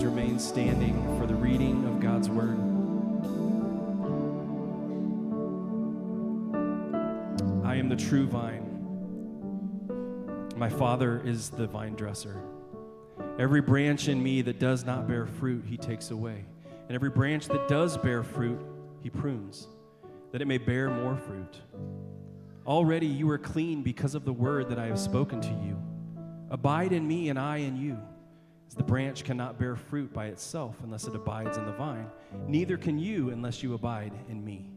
please remain standing for the reading of God's word. I am the true vine. My Father is the vine dresser. Every branch in me that does not bear fruit, he takes away. And every branch that does bear fruit, he prunes, that it may bear more fruit. Already you are clean because of the word that I have spoken to you. Abide in me and I in you. As the branch cannot bear fruit by itself unless it abides in the vine, neither can you unless you abide in me.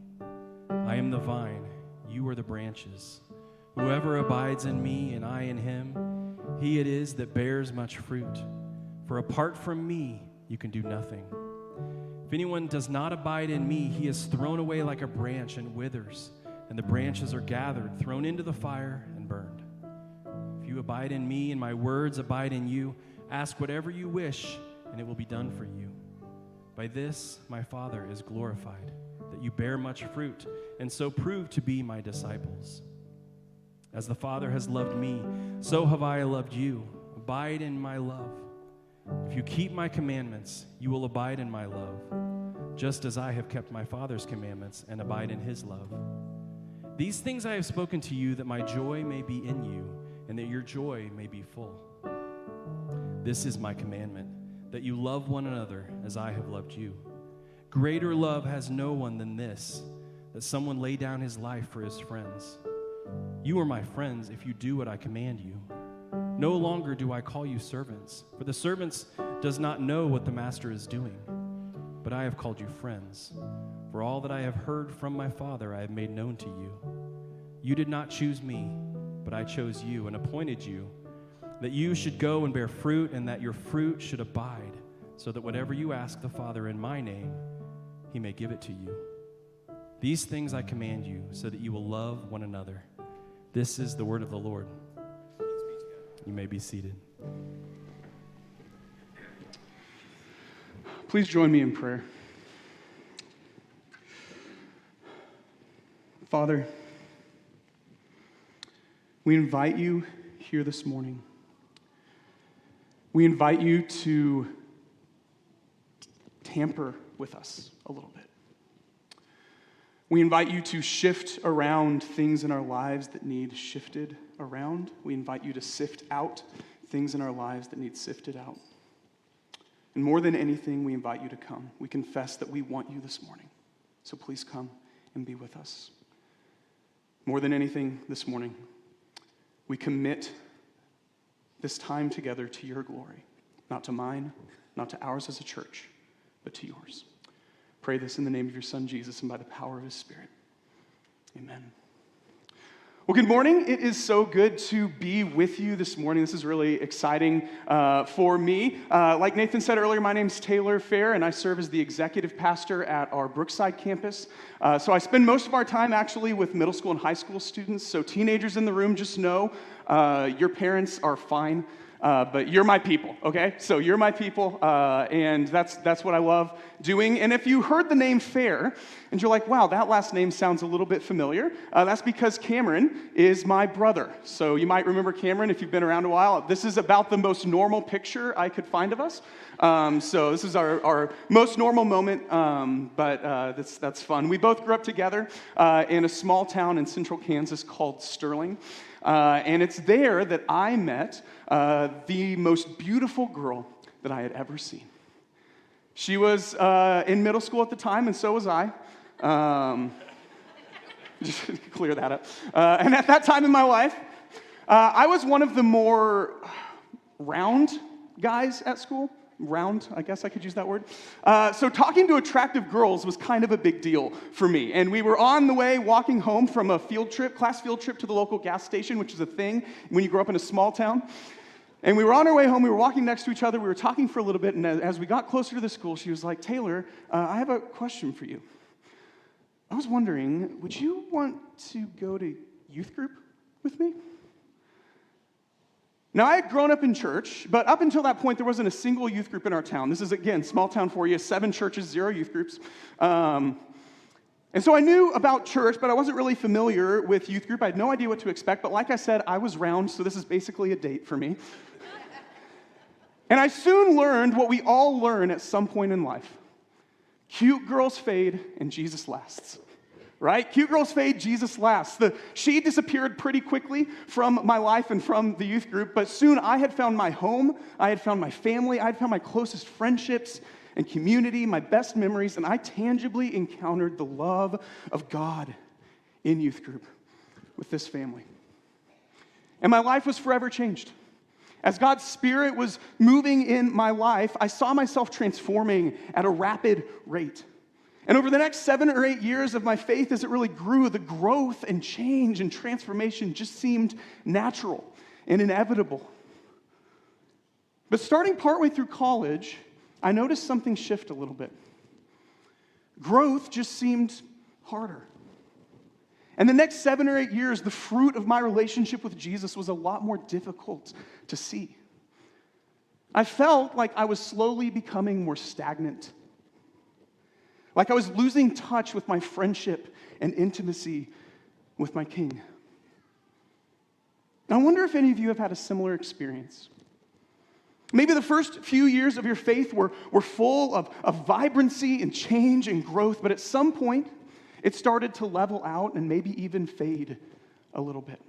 I am the vine, you are the branches. Whoever abides in me and I in him, he it is that bears much fruit. For apart from me, you can do nothing. If anyone does not abide in me, he is thrown away like a branch and withers, and the branches are gathered, thrown into the fire, and burned. If you abide in me and my words abide in you, ask whatever you wish, and it will be done for you. By this my Father is glorified, that you bear much fruit, and so prove to be my disciples. As the Father has loved me, so have I loved you. Abide in my love. If you keep my commandments, you will abide in my love, just as I have kept my Father's commandments and abide in his love. These things I have spoken to you, that my joy may be in you, and that your joy may be full. This is my commandment, that you love one another as I have loved you. Greater love has no one than this, that someone lay down his life for his friends. You are my friends if you do what I command you. No longer do I call you servants, for the servant does not know what the master is doing. But I have called you friends, for all that I have heard from my Father I have made known to you. You did not choose me, but I chose you and appointed you, that you should go and bear fruit, and that your fruit should abide, so that whatever you ask the Father in my name, he may give it to you. These things I command you, so that you will love one another. This is the word of the Lord. You may be seated. Please join me in prayer. Father, we invite you here this morning. We invite you to tamper with us a little bit. We invite you to shift around things in our lives that need shifted around. We invite you to sift out things in our lives that need sifted out. And more than anything, we invite you to come. We confess that we want you this morning. So please come and be with us. More than anything this morning, we commit this time together to your glory, not to mine, not to ours as a church, but to yours. Pray this in the name of your Son, Jesus, and by the power of his Spirit. Amen. Well, good morning. It is so good to be with you this morning. This is really exciting for me. Like Nathan said earlier, my name's Taylor Fair, and I serve as the executive pastor at our Brookside campus. So I spend most of our time actually with middle school and high school students. So teenagers in the room, just know your parents are fine. But you're my people, okay? So you're my people, and that's what I love doing. And if you heard the name Fair, and you're like, wow, that last name sounds a little bit familiar, that's because Cameron is my brother. So you might remember Cameron if you've been around a while. This is about the most normal picture I could find of us. So this is our most normal moment, but that's fun. We both grew up together in a small town in central Kansas called Sterling. And it's there that I met the most beautiful girl that I had ever seen. She was in middle school at the time, and so was I. Just clear that up. And at that time in my life, I was one of the more round guys at school. Round, I guess I could use that word. So talking to attractive girls was kind of a big deal for me. And we were on the way walking home from a class field trip to the local gas station, which is a thing when you grow up in a small town. And we were on our way home. We were walking next to each other. We were talking for a little bit. And as we got closer to the school, she was like, Taylor, I have a question for you. I was wondering, would you want to go to youth group with me? Now, I had grown up in church, but up until that point, there wasn't a single youth group in our town. This is, again, small town for you, 7 churches, 0 youth groups. And so I knew about church, but I wasn't really familiar with youth group. I had no idea what to expect, but like I said, I was round, so this is basically a date for me. And I soon learned what we all learn at some point in life. Cute girls fade and Jesus lasts. Right? Cute girls fade, Jesus lasts. She disappeared pretty quickly from my life and from the youth group, but soon I had found my home, I had found my family, I had found my closest friendships and community, my best memories, and I tangibly encountered the love of God in youth group with this family. And my life was forever changed. As God's Spirit was moving in my life, I saw myself transforming at a rapid rate. And over the next 7 or 8 years of my faith, as it really grew, the growth and change and transformation just seemed natural and inevitable. But starting partway through college, I noticed something shift a little bit. Growth just seemed harder. And the next 7 or 8 years, the fruit of my relationship with Jesus was a lot more difficult to see. I felt like I was slowly becoming more stagnant. Like I was losing touch with my friendship and intimacy with my King. I wonder if any of you have had a similar experience. Maybe the first few years of your faith were full of vibrancy and change and growth, but at some point, it started to level out and maybe even fade a little bit.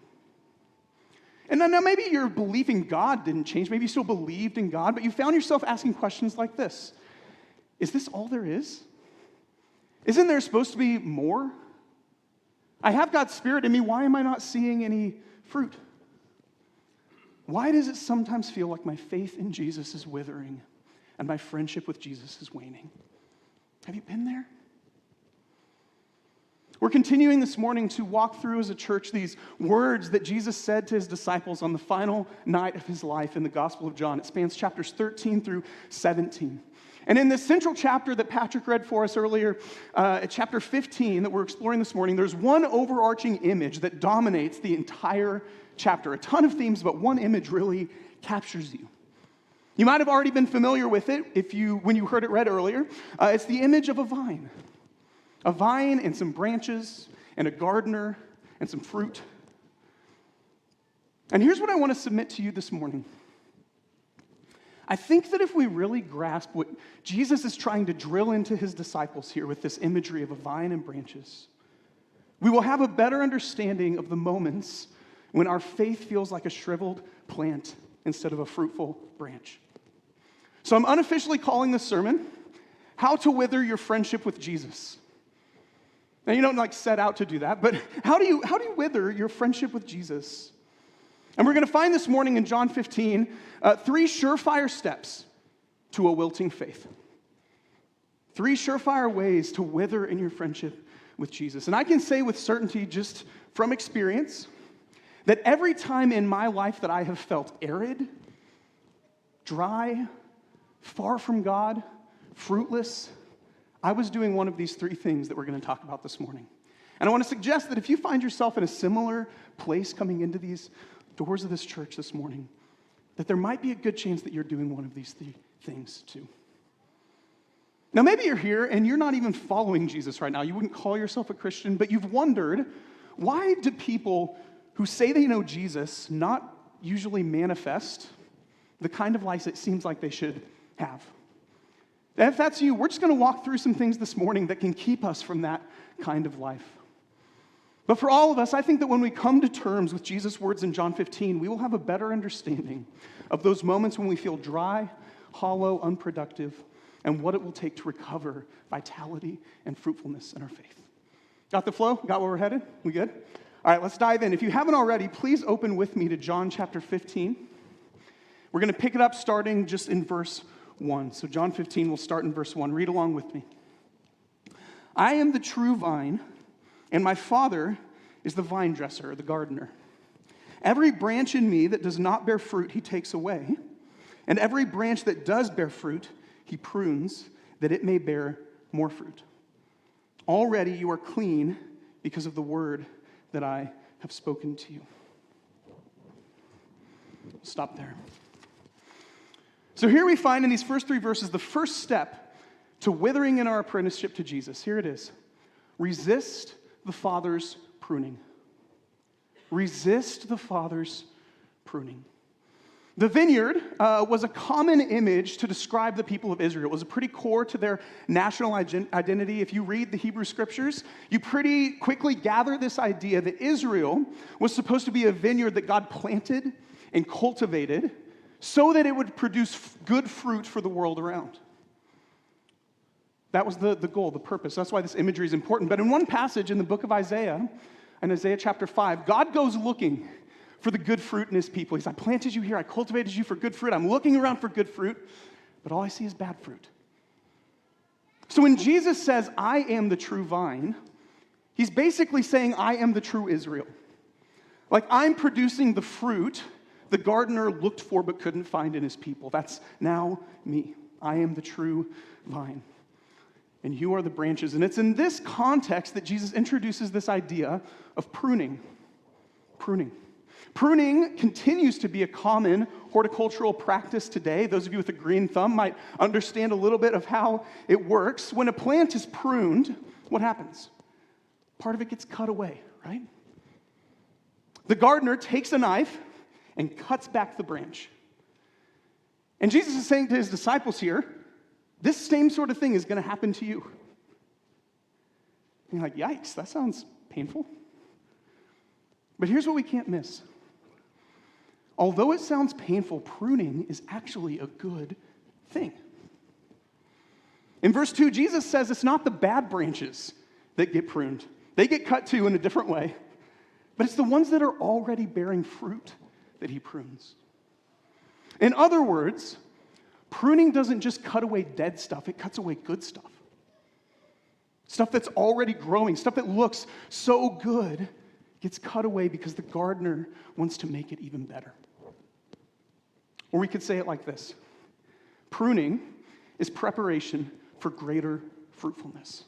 And now maybe your belief in God didn't change. Maybe you still believed in God, but you found yourself asking questions like this. Is this all there is? Isn't there supposed to be more? I have God's Spirit in me. Why am I not seeing any fruit? Why does it sometimes feel like my faith in Jesus is withering and my friendship with Jesus is waning? Have you been there? We're continuing this morning to walk through as a church these words that Jesus said to his disciples on the final night of his life in the Gospel of John. It spans chapters 13 through 17. And in this central chapter that Patrick read for us earlier, at chapter 15 that we're exploring this morning, there's one overarching image that dominates the entire chapter. A ton of themes, but one image really captures you. You might have already been familiar with it when you heard it read earlier. It's the image of a vine. A vine and some branches and a gardener and some fruit. And here's what I want to submit to you this morning. I think that if we really grasp what Jesus is trying to drill into his disciples here with this imagery of a vine and branches, we will have a better understanding of the moments when our faith feels like a shriveled plant instead of a fruitful branch. So I'm unofficially calling this sermon, How to Wither Your Friendship with Jesus. Now, you don't set out to do that, but how do you wither your friendship with Jesus? And we're going to find this morning in John 15 3 surefire steps to a wilting faith. 3 surefire ways to wither in your friendship with Jesus. And I can say with certainty, just from experience, that every time in my life that I have felt arid, dry, far from God, fruitless, I was doing one of these 3 things that we're going to talk about this morning. And I want to suggest that if you find yourself in a similar place coming into these doors of this church this morning, that there might be a good chance that you're doing one of these 3 things too. Now, maybe you're here and you're not even following Jesus right now. You wouldn't call yourself a Christian, but you've wondered, why do people who say they know Jesus not usually manifest the kind of life it seems like they should have? And if that's you, we're just going to walk through some things this morning that can keep us from that kind of life. But for all of us, I think that when we come to terms with Jesus' words in John 15, we will have a better understanding of those moments when we feel dry, hollow, unproductive, and what it will take to recover vitality and fruitfulness in our faith. Got the flow? Got where we're headed? We good? All right, let's dive in. If you haven't already, please open with me to John chapter 15. We're going to pick it up starting just in verse 1. So John 15, we'll start in verse 1. Read along with me. I am the true vine, and my Father is the vine dresser, or the gardener. Every branch in me that does not bear fruit, he takes away. And every branch that does bear fruit, he prunes, that it may bear more fruit. Already you are clean because of the word that I have spoken to you. Stop there. So here we find in these first 3 verses the first step to withering in our apprenticeship to Jesus. Here it is. Resist the Father's pruning. Resist the Father's pruning. The vineyard was a common image to describe the people of Israel. It was pretty core to their national identity. If you read the Hebrew scriptures, you pretty quickly gather this idea that Israel was supposed to be a vineyard that God planted and cultivated so that it would produce good fruit for the world around. That was the goal, the purpose. That's why this imagery is important. But in one passage in the book of Isaiah, in Isaiah chapter 5, God goes looking for the good fruit in his people. He says, I planted you here, I cultivated you for good fruit. I'm looking around for good fruit, but all I see is bad fruit. So when Jesus says, I am the true vine, he's basically saying, I am the true Israel. Like, I'm producing the fruit the gardener looked for but couldn't find in his people. That's now me. I am the true vine. And you are the branches. And it's in this context that Jesus introduces this idea of pruning. Pruning. Pruning continues to be a common horticultural practice today. Those of you with a green thumb might understand a little bit of how it works. When a plant is pruned, what happens? Part of it gets cut away, right? The gardener takes a knife and cuts back the branch. And Jesus is saying to his disciples here, this same sort of thing is going to happen to you. And you're like, yikes, that sounds painful. But here's what we can't miss. Although it sounds painful, pruning is actually a good thing. In verse 2, Jesus says it's not the bad branches that get pruned. They get cut too in a different way. But it's the ones that are already bearing fruit that he prunes. In other words, pruning doesn't just cut away dead stuff, it cuts away good stuff. Stuff that's already growing, stuff that looks so good, gets cut away because the gardener wants to make it even better. Or we could say it like this. Pruning is preparation for greater fruitfulness.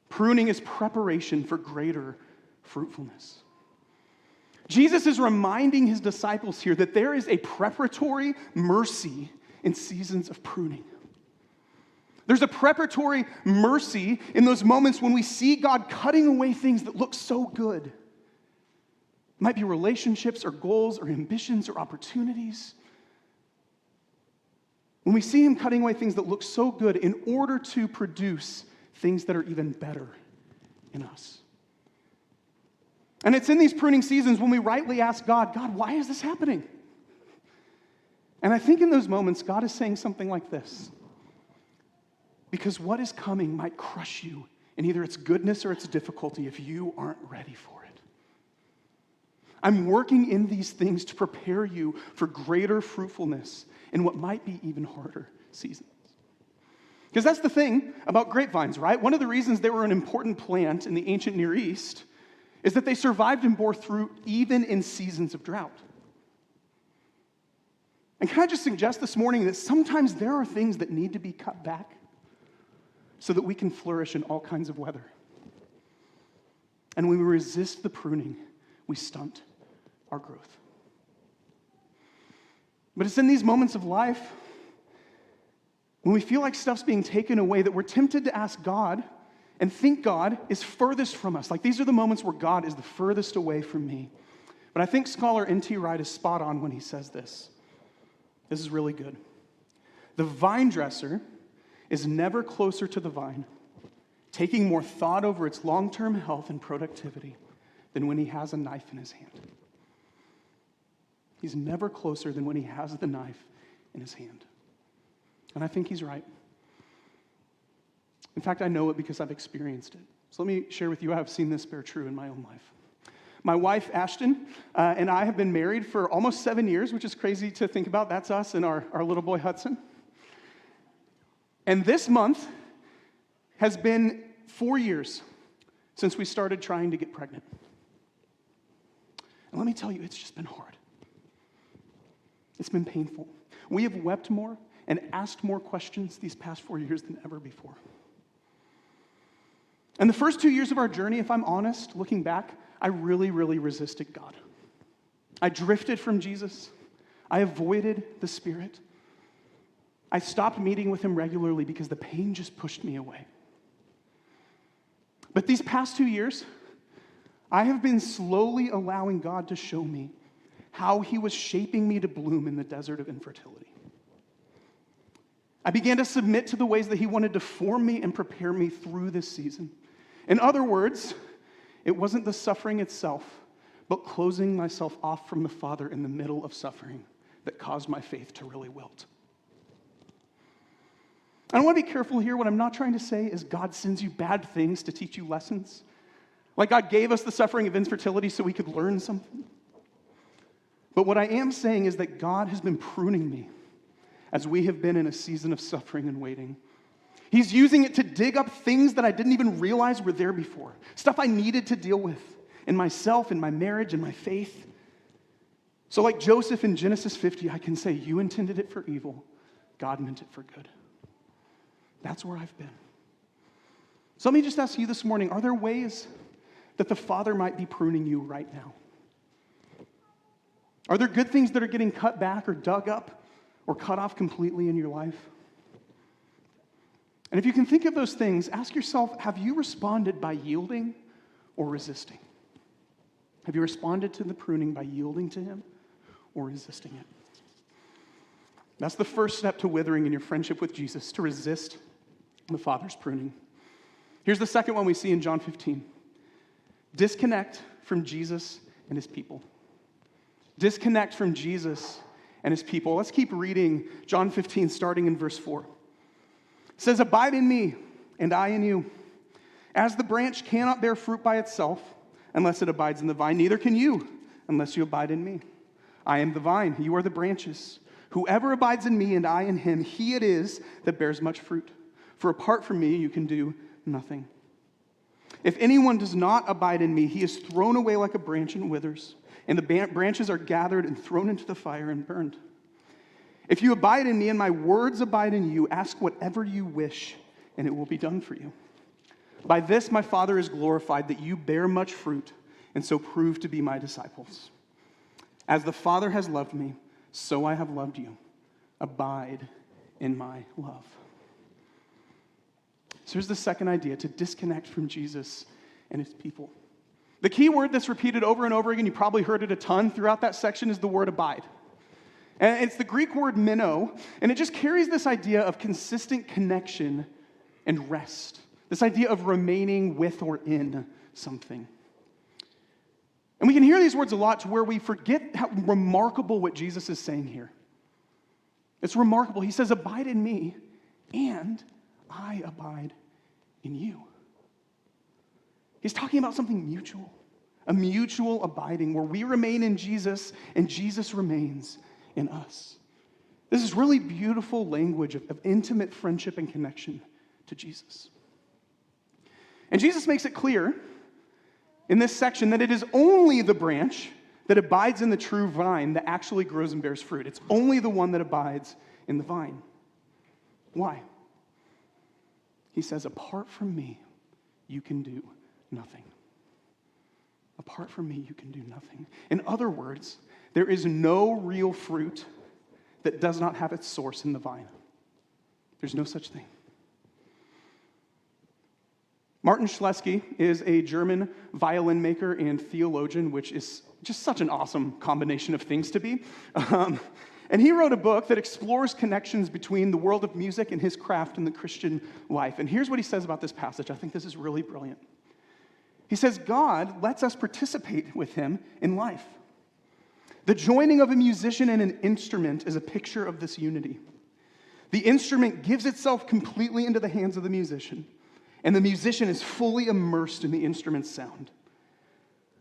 Pruning is preparation for greater fruitfulness. Jesus is reminding his disciples here that there is a preparatory mercy in seasons of pruning. There's a preparatory mercy in those moments when we see God cutting away things that look so good. It might be relationships or goals or ambitions or opportunities. When we see him cutting away things that look so good in order to produce things that are even better in us. And it's in these pruning seasons when we rightly ask God, why is this happening? And I think in those moments, God is saying something like this. Because what is coming might crush you in either its goodness or its difficulty if you aren't ready for it. I'm working in these things to prepare you for greater fruitfulness in what might be even harder seasons. Because that's the thing about grapevines, right? One of the reasons they were an important plant in the ancient Near East is that they survived and bore fruit even in seasons of drought. And can I just suggest this morning that sometimes there are things that need to be cut back so that we can flourish in all kinds of weather. And when we resist the pruning, we stunt our growth. But it's in these moments of life when we feel like stuff's being taken away that we're tempted to ask God and think God is furthest from us. Like these are the moments where God is the furthest away from me. But I think scholar N.T. Wright is spot on when he says this. This is really good. The vine dresser is never closer to the vine, taking more thought over its long-term health and productivity than when he has a knife in his hand. He's never closer than when he has the knife in his hand. And I think he's right. In fact, I know it because I've experienced it. So let me share with you how I've seen this bear true in my own life. My wife, Ashton, and I have been married for almost 7 years, which is crazy to think about. That's us and our little boy, Hudson. And this month has been 4 years since we started trying to get pregnant. And let me tell you, it's just been hard. It's been painful. We have wept more and asked more questions these past 4 years than ever before. And the first 2 years of our journey, if I'm honest, looking back, I really, really resisted God. I drifted from Jesus. I avoided the Spirit. I stopped meeting with him regularly because the pain just pushed me away. But these past 2 years, I have been slowly allowing God to show me how he was shaping me to bloom in the desert of infertility. I began to submit to the ways that he wanted to form me and prepare me through this season. In other words, it wasn't the suffering itself, but closing myself off from the Father in the middle of suffering that caused my faith to really wilt. I want to be careful here. What I'm not trying to say is God sends you bad things to teach you lessons. Like God gave us the suffering of infertility so we could learn something. But what I am saying is that God has been pruning me as we have been in a season of suffering and waiting. He's using it to dig up things that I didn't even realize were there before. Stuff I needed to deal with in myself, in my marriage, in my faith. So like Joseph in Genesis 50, I can say, you intended it for evil. God meant it for good. That's where I've been. So let me just ask you this morning, are there ways that the Father might be pruning you right now? Are there good things that are getting cut back or dug up or cut off completely in your life? And if you can think of those things, ask yourself, have you responded by yielding or resisting? Have you responded to the pruning by yielding to him or resisting it? That's the first step to withering in your friendship with Jesus, to resist the Father's pruning. Here's the second one we see in John 15. Disconnect from Jesus and his people. Disconnect from Jesus and his people. Let's keep reading John 15, starting in verse 4. It says, abide in me, and I in you. As the branch cannot bear fruit by itself unless it abides in the vine, neither can you unless you abide in me. I am the vine, you are the branches. Whoever abides in me and I in him, he it is that bears much fruit. For apart from me, you can do nothing. If anyone does not abide in me, he is thrown away like a branch and withers, and the branches are gathered and thrown into the fire and burned. If you abide in me and my words abide in you, ask whatever you wish, and it will be done for you. By this my Father is glorified, that you bear much fruit, and so prove to be my disciples. As the Father has loved me, so I have loved you. Abide in my love. So here's the second idea, to disconnect from Jesus and his people. The key word that's repeated over and over again, you probably heard it a ton throughout that section, is the word abide. And it's the Greek word meno, and it just carries this idea of consistent connection and rest. This idea of remaining with or in something. And we can hear these words a lot to where we forget how remarkable what Jesus is saying here. It's remarkable. He says, abide in me, and I abide in you. He's talking about something mutual, a mutual abiding where we remain in Jesus and Jesus remains in us. This is really beautiful language of intimate friendship and connection to Jesus. And Jesus makes it clear in this section that it is only the branch that abides in the true vine that actually grows and bears fruit. It's only the one that abides in the vine. Why? He says, apart from me, you can do nothing. Apart from me, you can do nothing. In other words, there is no real fruit that does not have its source in the vine. There's no such thing. Martin Schleske is a German violin maker and theologian, which is just such an awesome combination of things to be. And he wrote a book that explores connections between the world of music and his craft and the Christian life. And here's what he says about this passage. I think this is really brilliant. He says, God lets us participate with him in life. The joining of a musician and an instrument is a picture of this unity. The instrument gives itself completely into the hands of the musician, and the musician is fully immersed in the instrument's sound.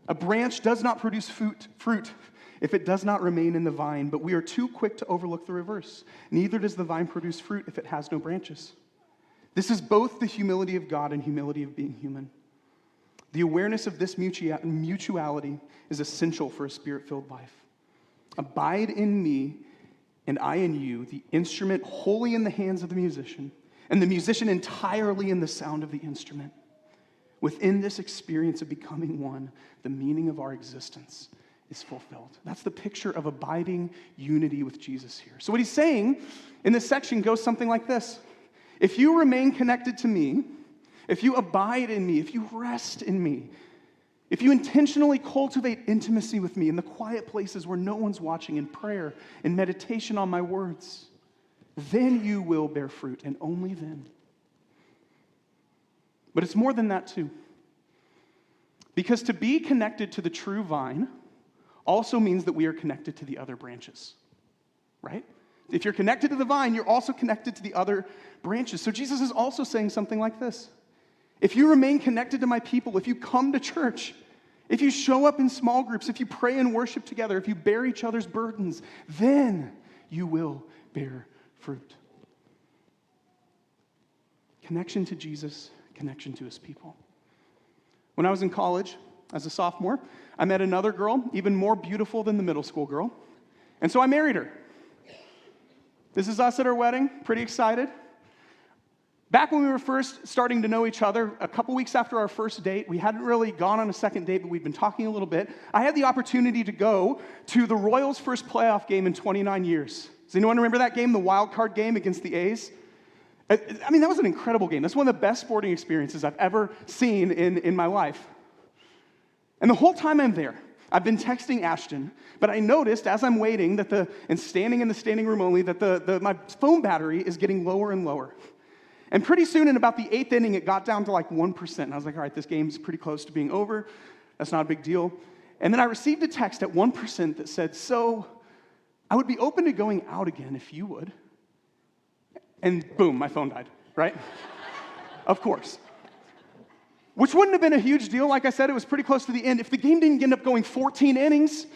A branch does not produce fruit if it does not remain in the vine, but we are too quick to overlook the reverse. Neither does the vine produce fruit if it has no branches. This is both the humility of God and humility of being human. The awareness of this mutuality is essential for a spirit-filled life. Abide in me, and I in you, the instrument wholly in the hands of the musician, and the musician entirely in the sound of the instrument. Within this experience of becoming one, the meaning of our existence is fulfilled. That's the picture of abiding unity with Jesus here. So what he's saying in this section goes something like this. If you remain connected to me, if you abide in me, if you rest in me, if you intentionally cultivate intimacy with me in the quiet places where no one's watching, in prayer, in meditation on my words, then you will bear fruit, and only then. But it's more than that too. Because to be connected to the true vine also means that we are connected to the other branches, right? If you're connected to the vine, you're also connected to the other branches. So Jesus is also saying something like this. If you remain connected to my people, if you come to church, if you show up in small groups, if you pray and worship together, if you bear each other's burdens, then you will bear fruit. Connection to Jesus, connection to his people. When I was in college, as a sophomore, I met another girl, even more beautiful than the middle school girl, and so I married her. This is us at our wedding, pretty excited. Back when we were first starting to know each other, a couple weeks after our first date, we hadn't really gone on a second date, but we'd been talking a little bit. I had the opportunity to go to the Royals' first playoff game in 29 years. Does anyone remember that game, the wild card game against the A's? I mean, that was an incredible game. That's one of the best sporting experiences I've ever seen in my life. And the whole time I'm there, I've been texting Ashton, but I noticed as I'm waiting and standing in the standing room only that my phone battery is getting lower and lower. And pretty soon, in about the 8th inning, it got down to like 1%. And I was like, all right, this game's pretty close to being over. That's not a big deal. And then I received a text at 1% that said, so I would be open to going out again if you would. And boom, my phone died, right? Of course. Which wouldn't have been a huge deal. Like I said, it was pretty close to the end. If the game didn't end up going 14 innings,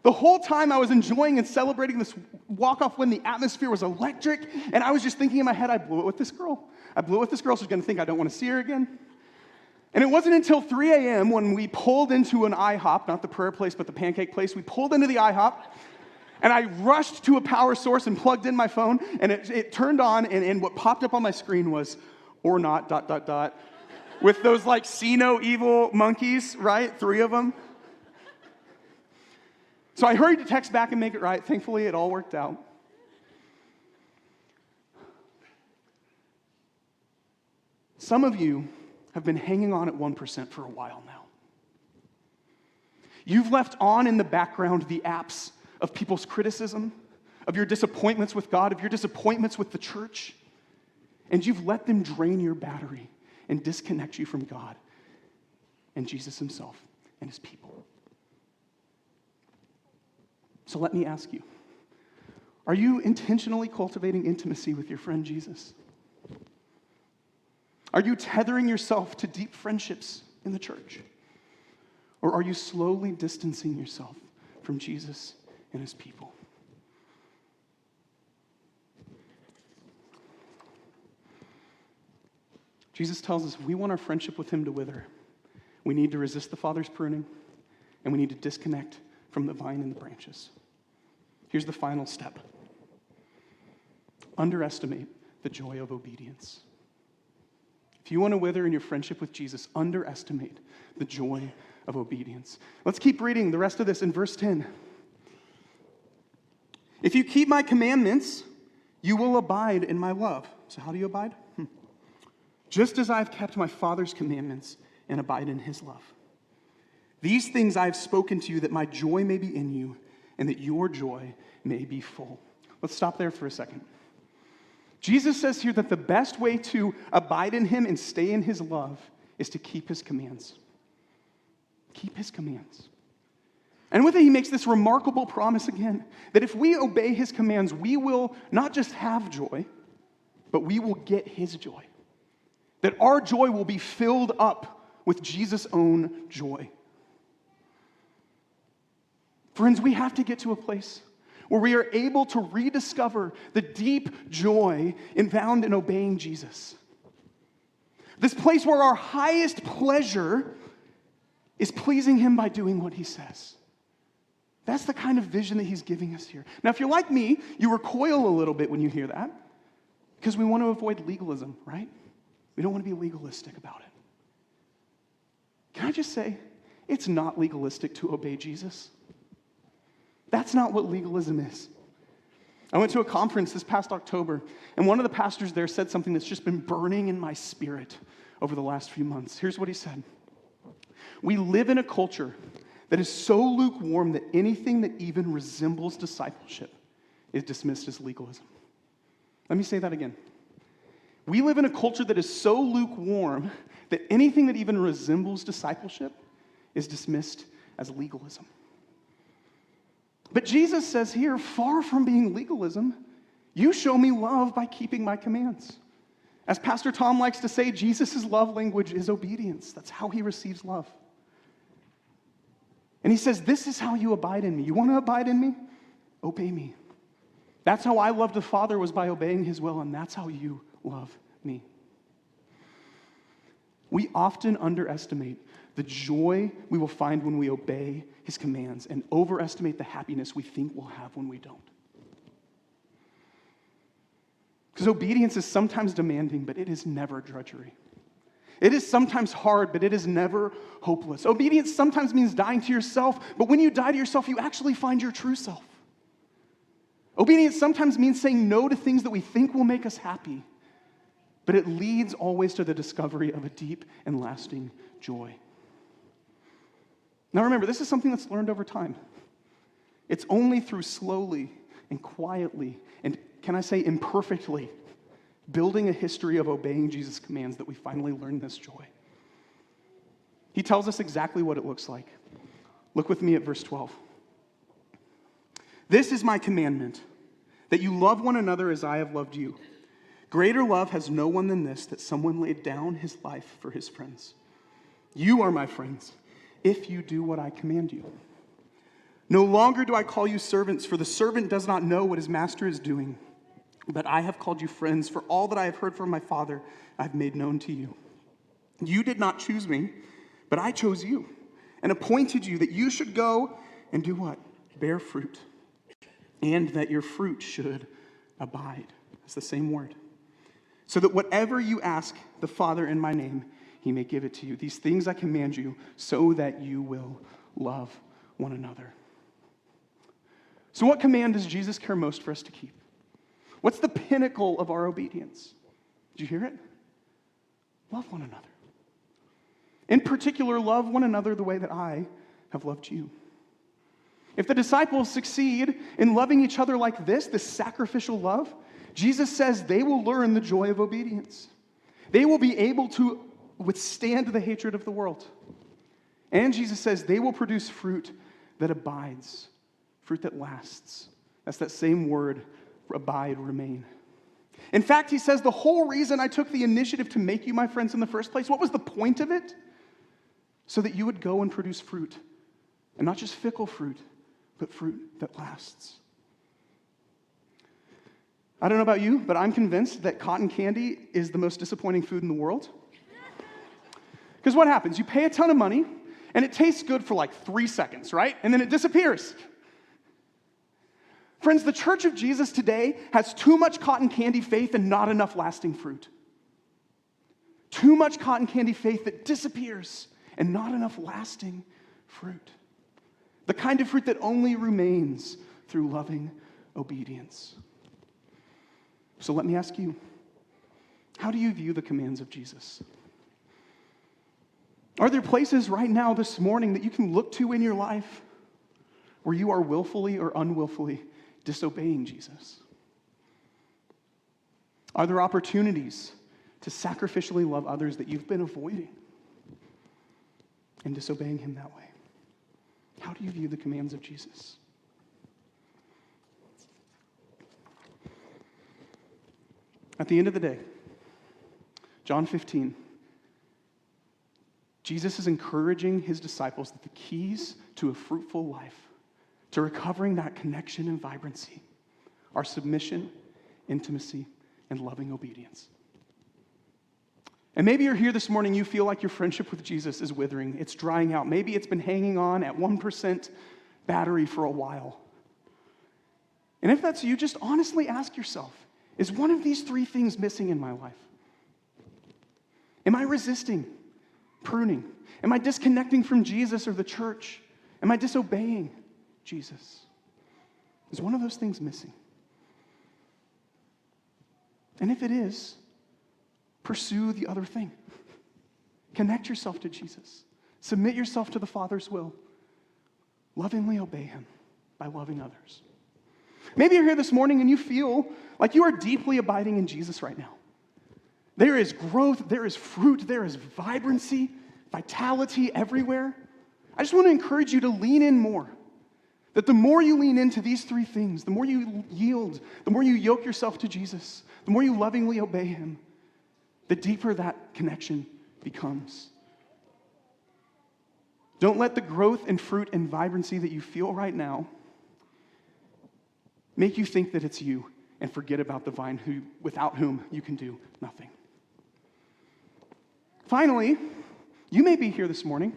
the whole time I was enjoying and celebrating this walk-off win, the atmosphere was electric, and I was just thinking in my head, I blew it with this girl. She's going to think I don't want to see her again. And it wasn't until 3 a.m. when we pulled into an IHOP, not the prayer place, but the pancake place. We pulled into the IHOP, and I rushed to a power source and plugged in my phone, and it turned on, and what popped up on my screen was, or not, ... with those like see no evil monkeys, right? 3 of them. So I hurried to text back and make it right. Thankfully, it all worked out. Some of you have been hanging on at 1% for a while now. You've left on in the background the apps of people's criticism, of your disappointments with God, of your disappointments with the church, and you've let them drain your battery and disconnect you from God and Jesus himself and his people. So let me ask you, are you intentionally cultivating intimacy with your friend Jesus? Are you tethering yourself to deep friendships in the church? Or are you slowly distancing yourself from Jesus and his people? Jesus tells us if we want our friendship with him to wither, we need to resist the Father's pruning, and we need to disconnect from the vine and the branches. Here's the final step. Underestimate the joy of obedience. If you want to wither in your friendship with Jesus, underestimate the joy of obedience. Let's keep reading the rest of this in verse 10. If you keep my commandments, you will abide in my love. So how do you abide? Just as I've kept my Father's commandments and abide in his love. These things I have spoken to you that my joy may be in you and that your joy may be full. Let's stop there for a second. Jesus says here that the best way to abide in him and stay in his love is to keep his commands. Keep his commands. And with it, he makes this remarkable promise again, that if we obey his commands, we will not just have joy, but we will get his joy. That our joy will be filled up with Jesus' own joy. Friends, we have to get to a place where we are able to rediscover the deep joy found in obeying Jesus. This place where our highest pleasure is pleasing him by doing what he says. That's the kind of vision that he's giving us here. Now, if you're like me, you recoil a little bit when you hear that, because we want to avoid legalism, right? We don't want to be legalistic about it. Can I just say, it's not legalistic to obey Jesus. That's not what legalism is. I went to a conference this past October, and one of the pastors there said something that's just been burning in my spirit over the last few months. Here's what he said. We live in a culture that is so lukewarm that anything that even resembles discipleship is dismissed as legalism. Let me say that again. We live in a culture that is so lukewarm that anything that even resembles discipleship is dismissed as legalism. But Jesus says here, far from being legalism, you show me love by keeping my commands. As Pastor Tom likes to say, Jesus' love language is obedience. That's how he receives love. And he says, this is how you abide in me. You want to abide in me? Obey me. That's how I loved the Father, was by obeying his will, and that's how you love me. We often underestimate the joy we will find when we obey his commands and overestimate the happiness we think we'll have when we don't. Because obedience is sometimes demanding, but it is never drudgery. It is sometimes hard, but it is never hopeless. Obedience sometimes means dying to yourself, but when you die to yourself, you actually find your true self. Obedience sometimes means saying no to things that we think will make us happy, but it leads always to the discovery of a deep and lasting joy. Now remember, this is something that's learned over time. It's only through slowly and quietly, and can I say imperfectly, building a history of obeying Jesus' commands that we finally learn this joy. He tells us exactly what it looks like. Look with me at verse 12. This is my commandment, that you love one another as I have loved you. Greater love has no one than this, that someone laid down his life for his friends. You are my friends, if you do what I command you. No longer do I call you servants, for the servant does not know what his master is doing. But I have called you friends, for all that I have heard from my Father I have made known to you. You did not choose me, but I chose you, and appointed you that you should go and do what? Bear fruit, and that your fruit should abide. That's the same word. So that whatever you ask the Father in my name, he may give it to you. These things I command you, so that you will love one another. So what command does Jesus care most for us to keep? What's the pinnacle of our obedience? Did you hear it? Love one another. In particular, love one another the way that I have loved you. If the disciples succeed in loving each other like this sacrificial love, Jesus says they will learn the joy of obedience. They will be able to withstand the hatred of the world. And Jesus says they will produce fruit that abides, fruit that lasts. That's that same word, abide, remain. In fact, he says the whole reason I took the initiative to make you my friends in the first place, what was the point of it? So that you would go and produce fruit. And not just fickle fruit, but fruit that lasts. I don't know about you, but I'm convinced that cotton candy is the most disappointing food in the world. Because what happens? You pay a ton of money, and it tastes good for like 3 seconds, right? And then it disappears. Friends, the Church of Jesus today has too much cotton candy faith and not enough lasting fruit. Too much cotton candy faith that disappears and not enough lasting fruit. The kind of fruit that only remains through loving obedience. So let me ask you, how do you view the commands of Jesus? Are there places right now this morning that you can look to in your life where you are willfully or unwillfully disobeying Jesus? Are there opportunities to sacrificially love others that you've been avoiding and disobeying him that way? How do you view the commands of Jesus? At the end of the day, John 15, Jesus is encouraging his disciples that the keys to a fruitful life, to recovering that connection and vibrancy, are submission, intimacy, and loving obedience. And maybe you're here this morning, you feel like your friendship with Jesus is withering, it's drying out. Maybe it's been hanging on at 1% battery for a while. And if that's you, just honestly ask yourself, is one of these 3 things missing in my life? Am I resisting, pruning? Am I disconnecting from Jesus or the church? Am I disobeying Jesus? Is one of those things missing? And if it is, pursue the other thing. Connect yourself to Jesus. Submit yourself to the Father's will. Lovingly obey him by loving others. Maybe you're here this morning and you feel like you are deeply abiding in Jesus right now. There is growth, there is fruit, there is vibrancy, vitality everywhere. I just want to encourage you to lean in more. That the more you lean into these three things, the more you yield, the more you yoke yourself to Jesus, the more you lovingly obey him, the deeper that connection becomes. Don't let the growth and fruit and vibrancy that you feel right now make you think that it's you and forget about the vine without whom you can do nothing. Finally, you may be here this morning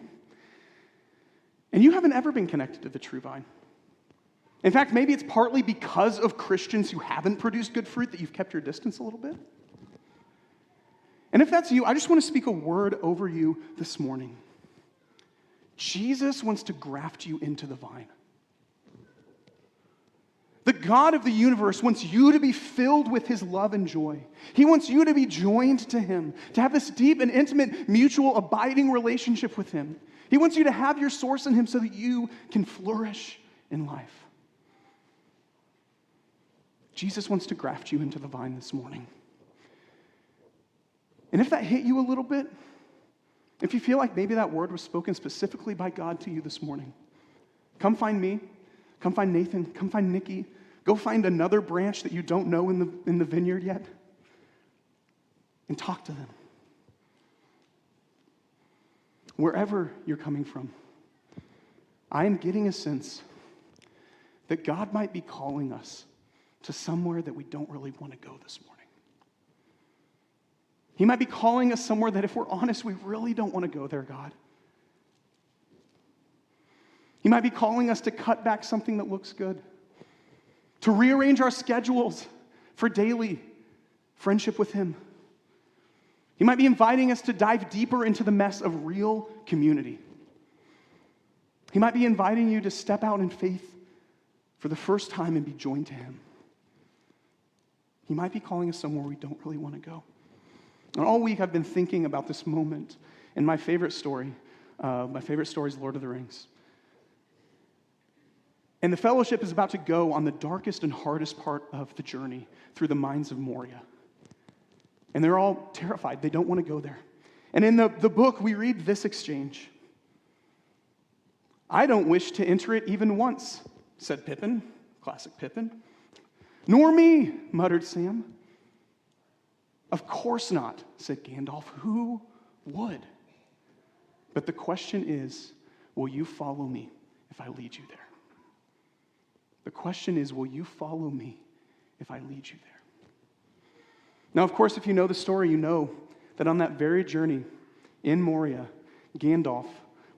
and you haven't ever been connected to the true vine. In fact, maybe it's partly because of Christians who haven't produced good fruit that you've kept your distance a little bit. And if that's you, I just want to speak a word over you this morning. Jesus wants to graft you into the vine. The God of the universe wants you to be filled with his love and joy. He wants you to be joined to him, to have this deep and intimate, mutual, abiding relationship with him. He wants you to have your source in him so that you can flourish in life. Jesus wants to graft you into the vine this morning. And if that hit you a little bit, if you feel like maybe that word was spoken specifically by God to you this morning, come find me, come find Nathan, come find Nikki, go find another branch that you don't know in the vineyard yet, and talk to them. Wherever you're coming from, I am getting a sense that God might be calling us to somewhere that we don't really want to go this morning. He might be calling us somewhere that, if we're honest, we really don't want to go there, God. He might be calling us to cut back something that looks good, to rearrange our schedules for daily friendship with him. He might be inviting us to dive deeper into the mess of real community. He might be inviting you to step out in faith for the first time and be joined to him. He might be calling us somewhere we don't really want to go. And all week I've been thinking about this moment, and my favorite story is Lord of the Rings. And the fellowship is about to go on the darkest and hardest part of the journey through the mines of Moria. And they're all terrified. They don't want to go there. And in the book, we read this exchange. "I don't wish to enter it even once," said Pippin, classic Pippin. "Nor me," muttered Sam. "Of course not," said Gandalf. "Who would? But the question is, will you follow me if I lead you there?" The question is, will you follow me if I lead you there? Now, of course, if you know the story, you know that on that very journey in Moria, Gandalf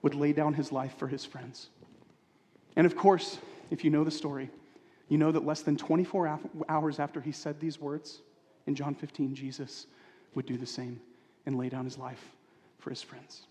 would lay down his life for his friends. And of course, if you know the story, you know that less than 24 hours after he said these words, in John 15, Jesus would do the same and lay down his life for his friends.